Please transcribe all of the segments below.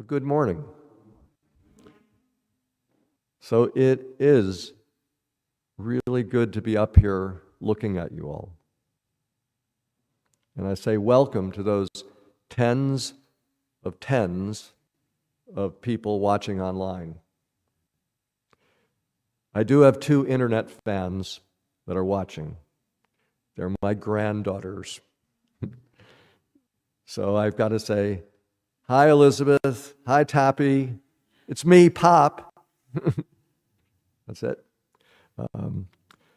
Well, good morning. So it is really good to be up here looking at you all. And I say welcome to those tens of people watching online. I do have two internet fans that are watching. They're my granddaughters. So I've got to say, hi, Elizabeth. Hi, Tappy. It's me, Pop. That's it.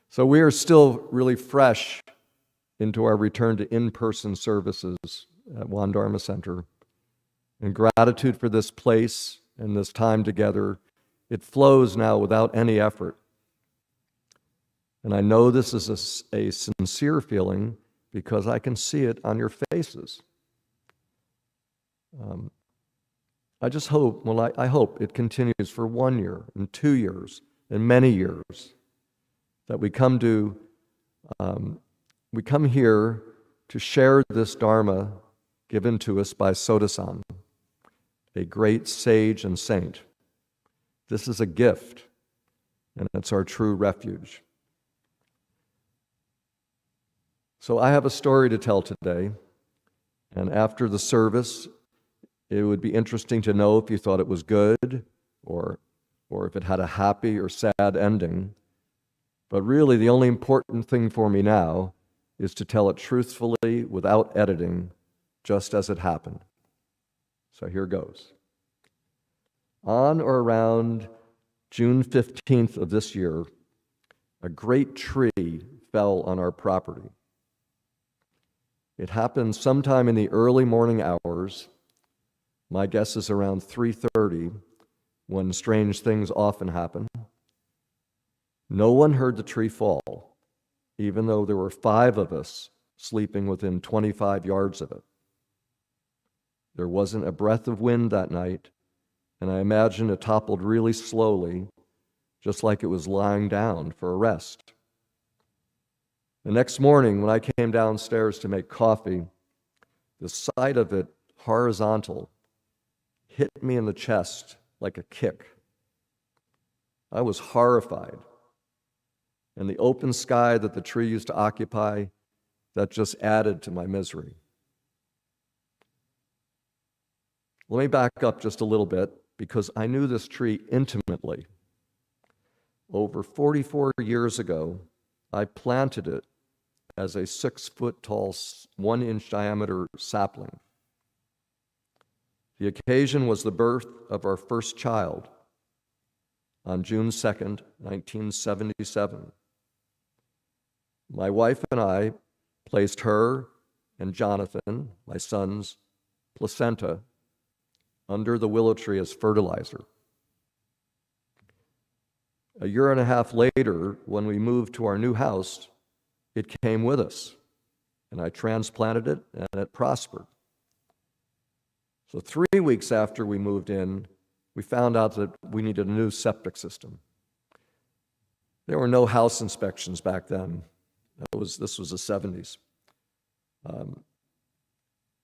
So we are still really fresh into our return to in-person services at Dharma Center. And gratitude for this place and this time together, it flows now without any effort. And I know this is a sincere feeling because I can see it on your faces. I just hope, I hope it continues for 1 year and 2 years and many years, that we come here to share this Dharma given to us by Sotasan, a great sage and saint. This is a gift, and it's our true refuge. So I have a story to tell today, and after the service, it would be interesting to know if you thought it was good or if it had a happy or sad ending. But really, the only important thing for me now is to tell it truthfully without editing, just as it happened. So here goes. On or around June 15th of this year, a great tree fell on our property. It happened sometime in the early morning hours. My guess is around 3:30, when strange things often happen. No one heard the tree fall, even though there were 5 of us sleeping within 25 yards of it. There wasn't a breath of wind that night, and I imagine it toppled really slowly, just like it was lying down for a rest. The next morning, when I came downstairs to make coffee, the sight of it horizontal hit me in the chest like a kick. I was horrified. And the open sky that the tree used to occupy, that just added to my misery. Let me back up just a little bit, because I knew this tree intimately. Over 44 years ago, I planted it as a 6-foot-tall, 1-inch diameter sapling. The occasion was the birth of our first child on June 2nd, 1977. My wife and I placed her and Jonathan, my son's placenta, under the willow tree as fertilizer. A year and a half later, when we moved to our new house, it came with us, and I transplanted it, and it prospered. So 3 weeks after we moved in, we found out that we needed a new septic system. There were no house inspections back then. This was the 70s. And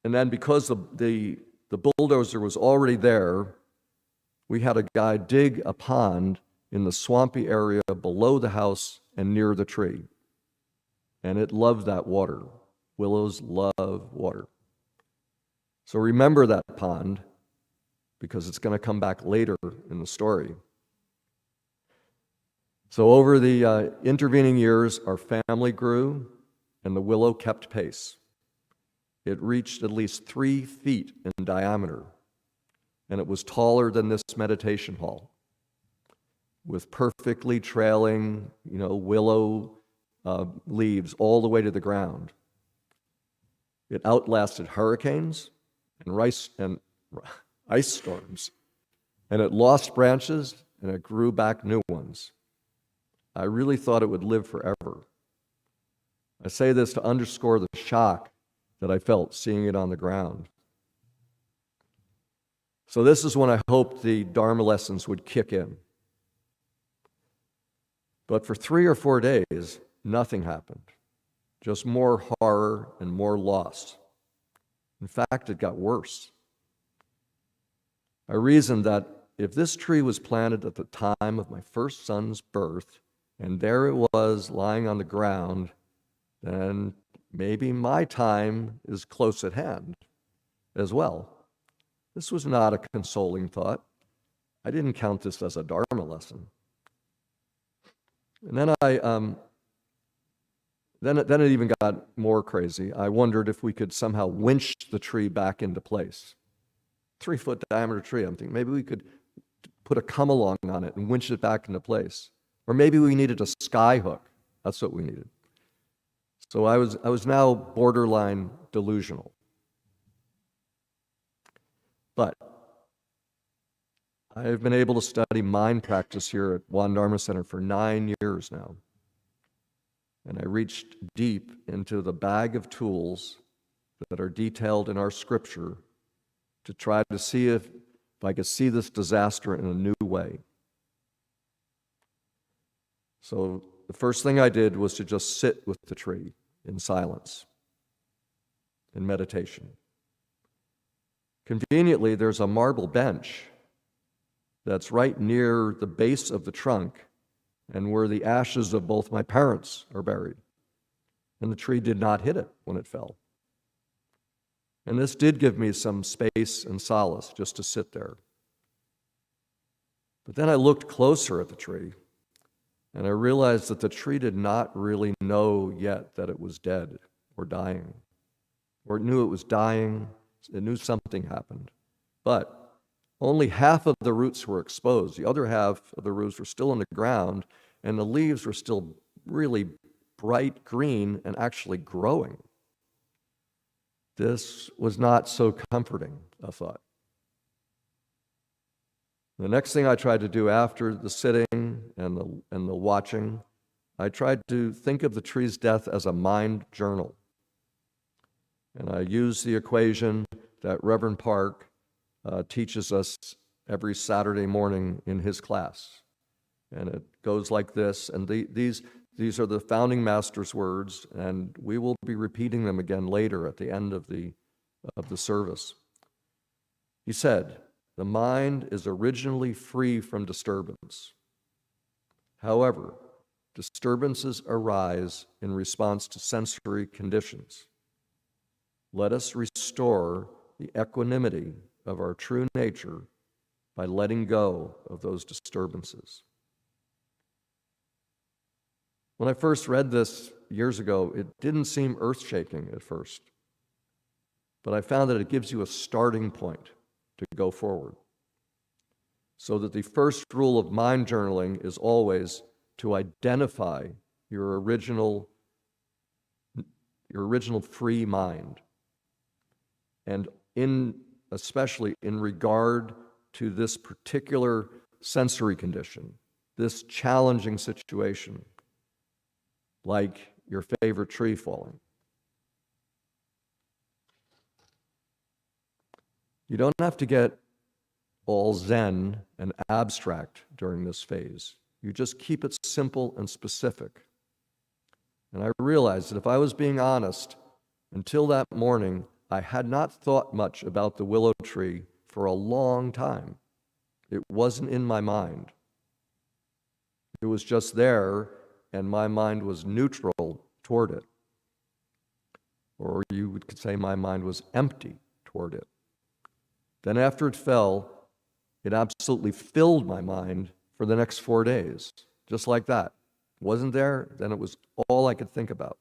then because the bulldozer was already there, we had a guy dig a pond in the swampy area below the house and near the tree. And it loved that water. Willows love water. So remember that pond, because it's going to come back later in the story. So over the intervening years, our family grew, and the willow kept pace. It reached at least 3 feet in diameter, and it was taller than this meditation hall, with perfectly trailing, willow leaves all the way to the ground. It outlasted hurricanes and ice storms, and it lost branches, and it grew back new ones. I really thought it would live forever. I say this to underscore the shock that I felt seeing it on the ground. So this is when I hoped the Dharma lessons would kick in. But for 3 or 4 days, nothing happened. Just more horror and more loss. In fact, it got worse. I reasoned that if this tree was planted at the time of my first son's birth, and there it was lying on the ground, then maybe my time is close at hand as well. This was not a consoling thought. I didn't count this as a Dharma lesson. And then then it even got more crazy. I wondered if we could somehow winch the tree back into place. 3-foot diameter tree. I'm thinking maybe we could put a come along on it and winch it back into place. Or maybe we needed a sky hook. That's what we needed. So I was now borderline delusional. But I have been able to study mind practice here at One Dharma Center for 9 years now. And I reached deep into the bag of tools that are detailed in our scripture to try to see if I could see this disaster in a new way. So the first thing I did was to just sit with the tree in silence, in meditation. Conveniently, there's a marble bench that's right near the base of the trunk and where the ashes of both my parents are buried. And the tree did not hit it when it fell. And this did give me some space and solace just to sit there. But then I looked closer at the tree, and I realized that the tree did not really know yet that it was dead or dying. Or it knew it was dying, it knew something happened. But only half of the roots were exposed. The other half of the roots were still in the ground, and the leaves were still really bright green and actually growing. This was not so comforting, I thought. The next thing I tried to do after the sitting and the watching, I tried to think of the tree's death as a mind journal. And I used the equation that Reverend Park teaches us every Saturday morning in his class. And it goes like this, and these are the founding master's words, and we will be repeating them again later at the end of the service. He said, "The mind is originally free from disturbance. However, disturbances arise in response to sensory conditions. Let us restore the equanimity of our true nature by letting go of those disturbances." When I first read this years ago, it didn't seem earth-shaking at first, but I found that it gives you a starting point to go forward. So that the first rule of mind journaling is always to identify your original free mind. And especially in regard to this particular sensory condition, this challenging situation, like your favorite tree falling. You don't have to get all zen and abstract during this phase. You just keep it simple and specific. And I realized that if I was being honest, until that morning, I had not thought much about the willow tree for a long time. It wasn't in my mind. It was just there, and my mind was neutral toward it. Or you could say my mind was empty toward it. Then after it fell, it absolutely filled my mind for the next 4 days, just like that. Wasn't there, then it was all I could think about.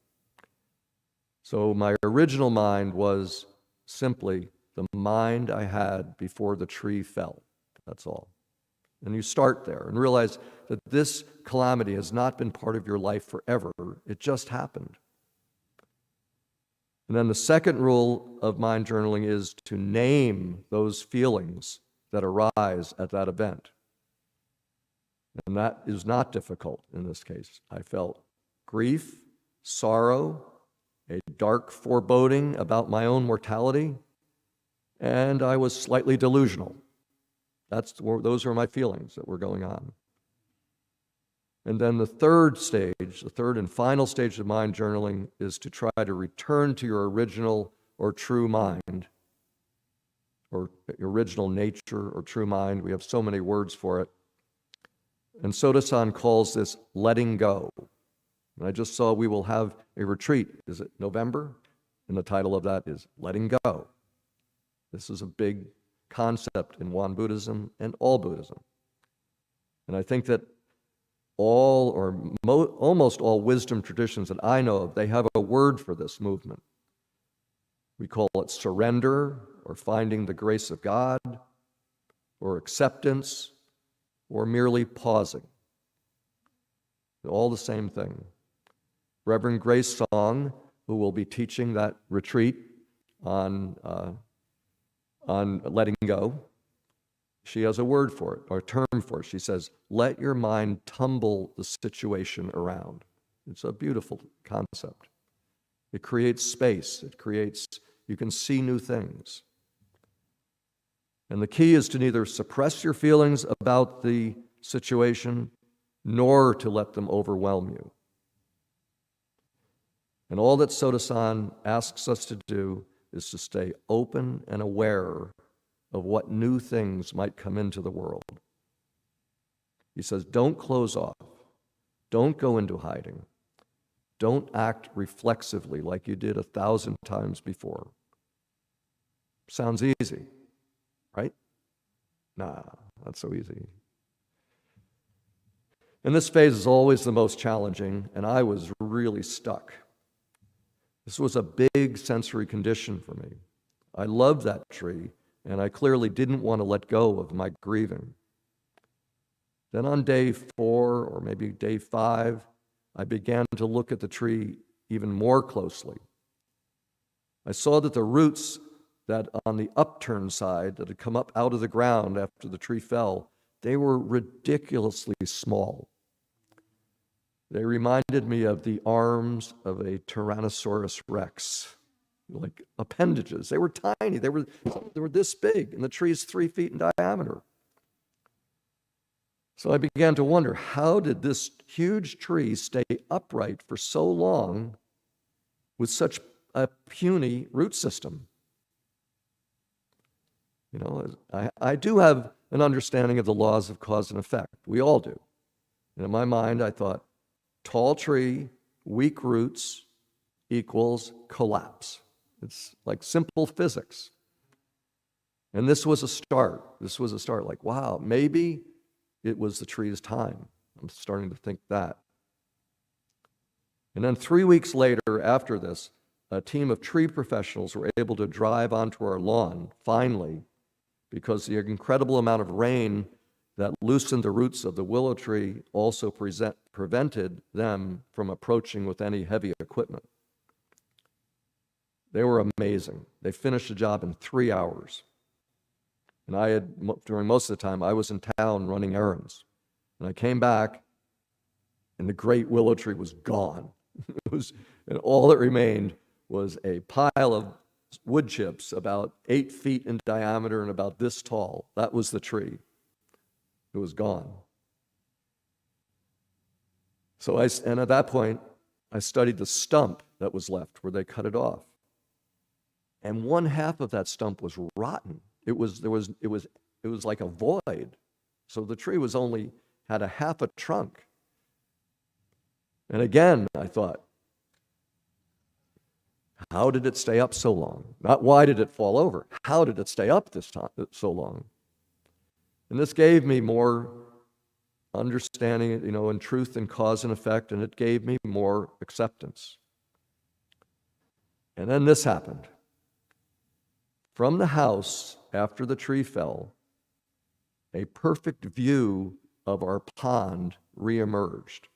So my original mind was simply the mind I had before the tree fell. That's all. And you start there and realize that this calamity has not been part of your life forever. It just happened. And then the second rule of mind journaling is to name those feelings that arise at that event. And that is not difficult in this case. I felt grief, sorrow, a dark foreboding about my own mortality, and I was slightly delusional. Those are my feelings that were going on. And then the third and final stage of mind journaling is to try to return to your original or true mind or original nature, or true mind. We have so many words for it. And Soto-san calls this letting go. And I just saw we will have a retreat. Is it November? And the title of that is Letting Go. This is a big concept in Won Buddhism and all Buddhism. And I think that all or almost all wisdom traditions that I know of, they have a word for this movement. We call it surrender, or finding the grace of God, or acceptance, or merely pausing. All the same thing. Reverend Grace Song, who will be teaching that retreat on letting go, she has a word for it, or a term for it. She says, let your mind tumble the situation around. It's a beautiful concept. It creates space. You can see new things. And the key is to neither suppress your feelings about the situation, nor to let them overwhelm you. And all that Soto-san asks us to do is to stay open and aware of what new things might come into the world. He says, don't close off. Don't go into hiding. Don't act reflexively like you did 1,000 times before. Sounds easy, right? Nah, not so easy. And this phase is always the most challenging, and I was really stuck. This was a big sensory condition for me. I loved that tree, and I clearly didn't want to let go of my grieving. Then on day 4, or maybe day 5, I began to look at the tree even more closely. I saw that the roots that on the upturned side that had come up out of the ground after the tree fell, they were ridiculously small. They reminded me of the arms of a Tyrannosaurus Rex, like appendages. They were tiny. They were this big, and the tree is 3 feet in diameter. So I began to wonder, how did this huge tree stay upright for so long with such a puny root system? You know, I do have an understanding of the laws of cause and effect. We all do. And in my mind, I thought, tall tree, weak roots equals collapse. It's like simple physics. And this was a start. Like, wow, maybe it was the tree's time. I'm starting to think that. And then 3 weeks later, after this, a team of tree professionals were able to drive onto our lawn, finally, because the incredible amount of rain that loosened the roots of the willow tree also prevented them from approaching with any heavy equipment. They were amazing. They finished the job in 3 hours. And during most of the time, I was in town running errands. And I came back, and the great willow tree was gone. And all that remained was a pile of wood chips about 8 feet in diameter and about this tall. That was the tree. It was gone. And at that point, I studied the stump that was left where they cut it off. And 1/2 of that stump was rotten. It was like a void. So the tree had a half a trunk. And again, I thought, how did it stay up so long? Not why did it fall over? How did it stay up this time so long? And this gave me more understanding, in truth and cause and effect, and it gave me more acceptance. And then this happened. From the house, after the tree fell, a perfect view of our pond reemerged.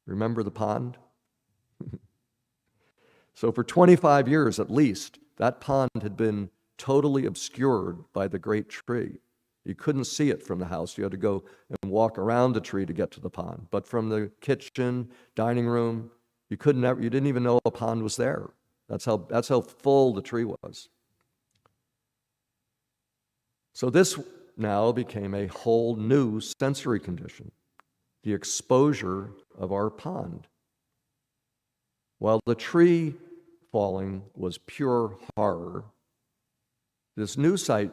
Remember the pond? So for 25 years at least, that pond had been totally obscured by the great tree. You couldn't see it from the house. You had to go and walk around the tree to get to the pond. But from the kitchen, dining room, you didn't even know a pond was there. That's how full the tree was. So this now became a whole new sensory condition, the exposure of our pond. While the tree falling was pure horror, This new site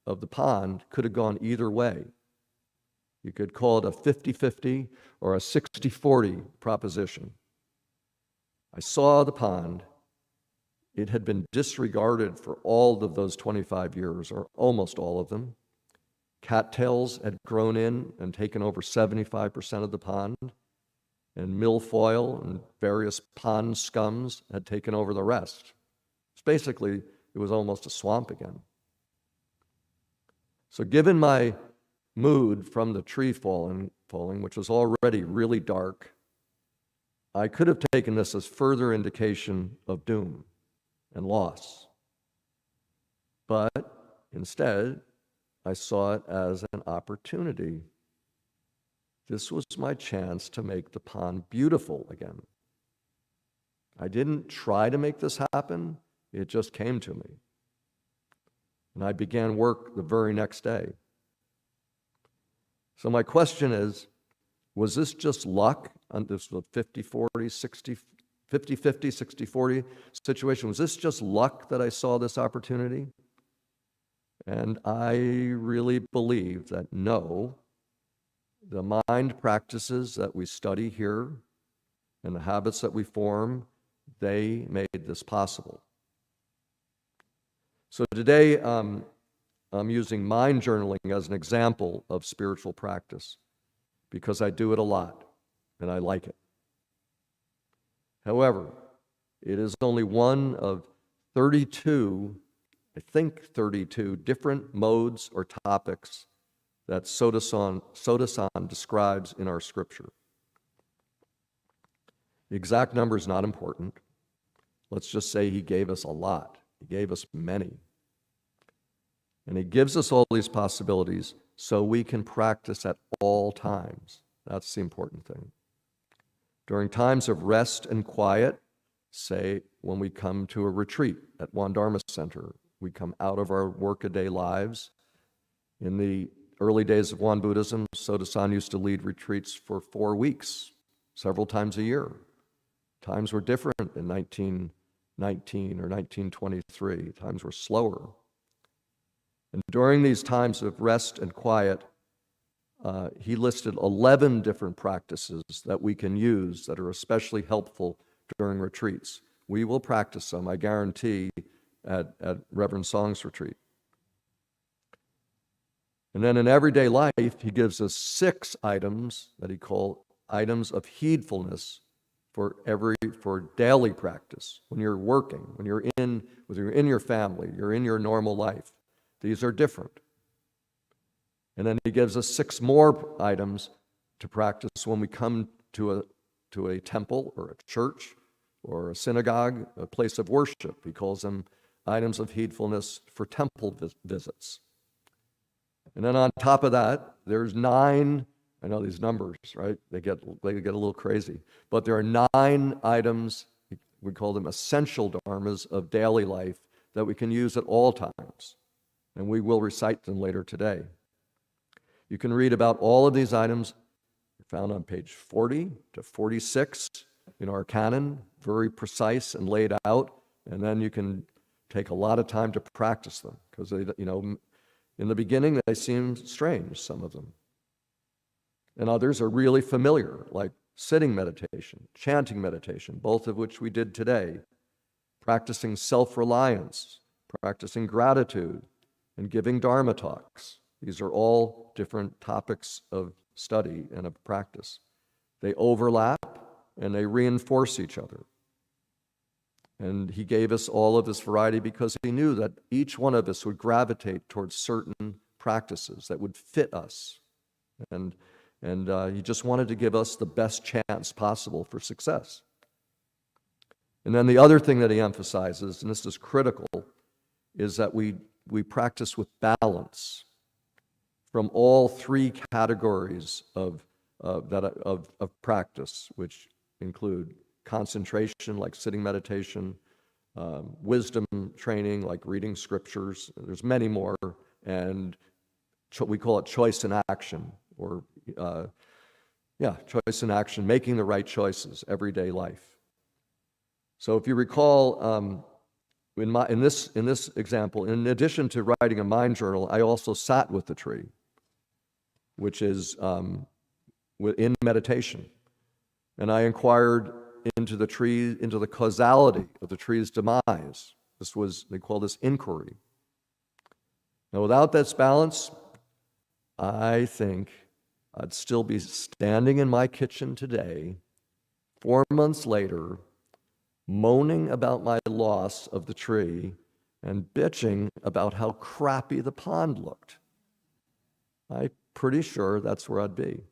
of the pond could have gone either way. You could call it a 50-50 or a 60-40 proposition. I saw the pond. It had been disregarded for all of those 25 years, or almost all of them. Cattails had grown in and taken over 75% of the pond, and milfoil and various pond scums had taken over the rest. Basically, it was almost a swamp again. So given my mood from the tree falling, which was already really dark, I could have taken this as further indication of doom and loss. But instead, I saw it as an opportunity. This was my chance to make the pond beautiful again. I didn't try to make this happen. It just came to me. And I began work the very next day. So my question is, was this just luck on this 50-40, 60, 50-50, 60-40 situation? Was this just luck that I saw this opportunity? And I really believe that no, the mind practices that we study here and the habits that we form, they made this possible. So today, I'm using mind journaling as an example of spiritual practice because I do it a lot and I like it. However, it is only one of 32, I think 32 different modes or topics that Sotasan describes in our scripture. The exact number is not important. Let's just say he gave us a lot. He gave us many. And he gives us all these possibilities so we can practice at all times. That's the important thing. During times of rest and quiet, say when we come to a retreat at One Dharma Center, we come out of our workaday lives. In the early days of Won Buddhism, Sotasan used to lead retreats for 4 weeks, several times a year. Times were different in 1919 or 1923. Times were slower. And during these times of rest and quiet, he listed 11 different practices that we can use that are especially helpful during retreats. We will practice them, I guarantee, at Reverend Song's retreat. And then in everyday life, he gives us 6 items that he called items of heedfulness for daily practice. When you're working, whether you're in your family, you're in your normal life. These are different. And then he gives us 6 more items to practice when we come to a temple or a church or a synagogue, a place of worship. He calls them items of heedfulness for temple visits. And then on top of that, there's 9, I know these numbers, right? They get a little crazy. But there are 9 items, we call them essential dharmas of daily life, that we can use at all times. And we will recite them later today. You can read about all of these items found on page 40 to 46 in our canon, very precise and laid out. And then you can take a lot of time to practice them because in the beginning, they seem strange, some of them. And others are really familiar, like sitting meditation, chanting meditation, both of which we did today, practicing self-reliance, practicing gratitude, and giving Dharma talks. These are all different topics of study and of practice. They overlap and they reinforce each other. And he gave us all of this variety because he knew that each one of us would gravitate towards certain practices that would fit us. And he just wanted to give us the best chance possible for success. And then the other thing that he emphasizes, and this is critical, is that we practice with balance from all 3 categories of practice, which include concentration, like sitting meditation, wisdom training, like reading scriptures. There's many more, and we call it choice in action, or choice in action, making the right choices, everyday life. So if you recall, in this example, in addition to writing a mind journal, I also sat with the tree, which is in meditation. And I inquired into the tree, into the causality of the tree's demise. They call this inquiry. Now, without this balance, I think I'd still be standing in my kitchen today, 4 months later, moaning about my loss of the tree and bitching about how crappy the pond looked. I'm pretty sure that's where I'd be.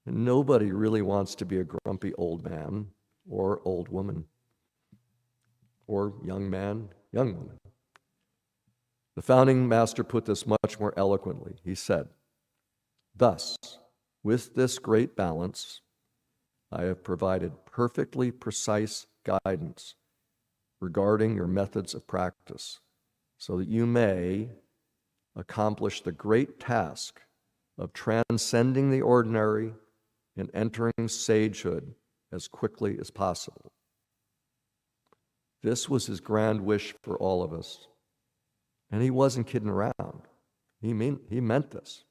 And nobody really wants to be a grumpy old man or old woman or young man, young woman. The founding master put this much more eloquently. He said, "Thus, with this great balance, I have provided perfectly precise guidance regarding your methods of practice, so that you may accomplish the great task of transcending the ordinary and entering sagehood as quickly as possible." This was his grand wish for all of us. And he wasn't kidding around. He meant this.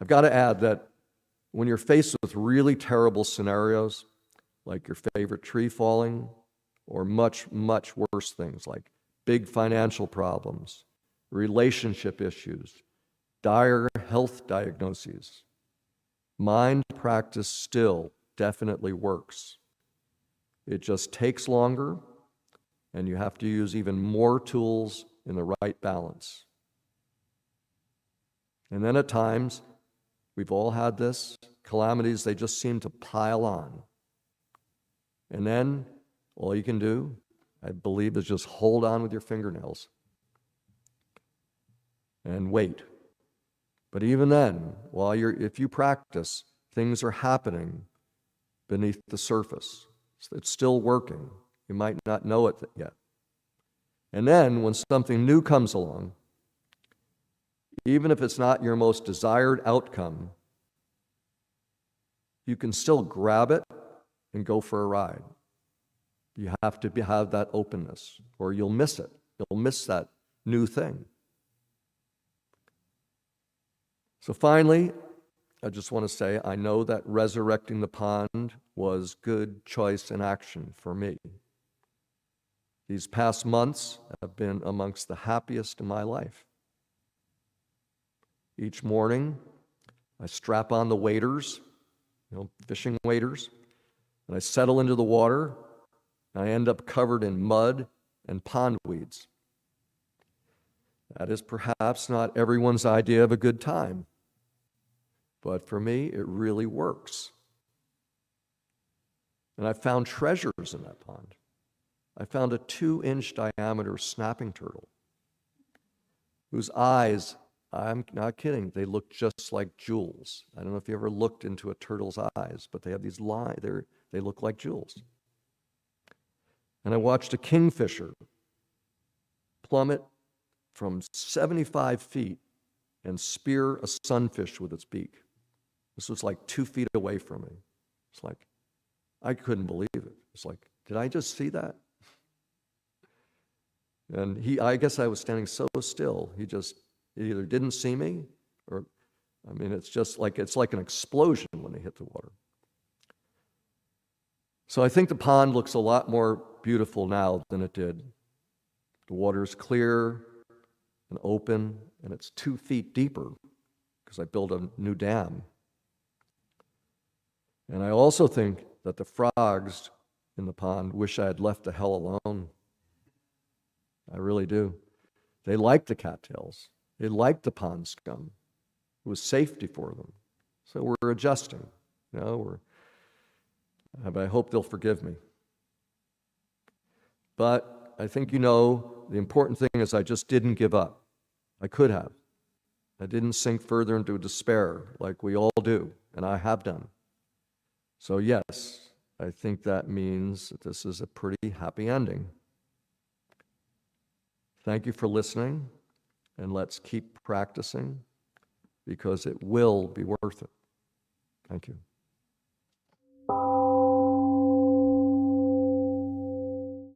I've got to add that when you're faced with really terrible scenarios, like your favorite tree falling, or much, much worse things like big financial problems, relationship issues, dire health diagnoses, mind practice still definitely works. It just takes longer, and you have to use even more tools in the right balance. And then at times, we've all had this, calamities, they just seem to pile on. And then all you can do, I believe, is just hold on with your fingernails and wait. But even then, if you practice, things are happening beneath the surface. It's still working. You might not know it yet. And then when something new comes along, even if it's not your most desired outcome, you can still grab it and go for a ride. You have to have that openness, or you'll miss it. You'll miss that new thing. So finally, I just want to say, I know that resurrecting the pond was good choice in action for me. These past months have been amongst the happiest in my life. Each morning, I strap on the waders, fishing waders, and I settle into the water, and I end up covered in mud and pond weeds. That is perhaps not everyone's idea of a good time, but for me, it really works. And I found treasures in that pond. I found a 2-inch diameter snapping turtle whose eyes, I'm not kidding, they look just like jewels. I don't know if you ever looked into a turtle's eyes, but they have these lines, they look like jewels. And I watched a kingfisher plummet from 75 feet and spear a sunfish with its beak. This was like 2 feet away from me. It's like, I couldn't believe it. It's like, did I just see that? And I guess I was standing so still, he either didn't see me, or, it's like an explosion when they hit the water. So I think the pond looks a lot more beautiful now than it did. The water's clear and open, and it's 2 feet deeper because I built a new dam. And I also think that the frogs in the pond wish I had left the hell alone. I really do. They liked the cattails. They liked the pond scum. It was safety for them. So we're adjusting. But I hope they'll forgive me. But I think the important thing is I just didn't give up. I could have. I didn't sink further into despair like we all do, and I have done. So yes, I think that means that this is a pretty happy ending. Thank you for listening, and let's keep practicing because it will be worth it. Thank you.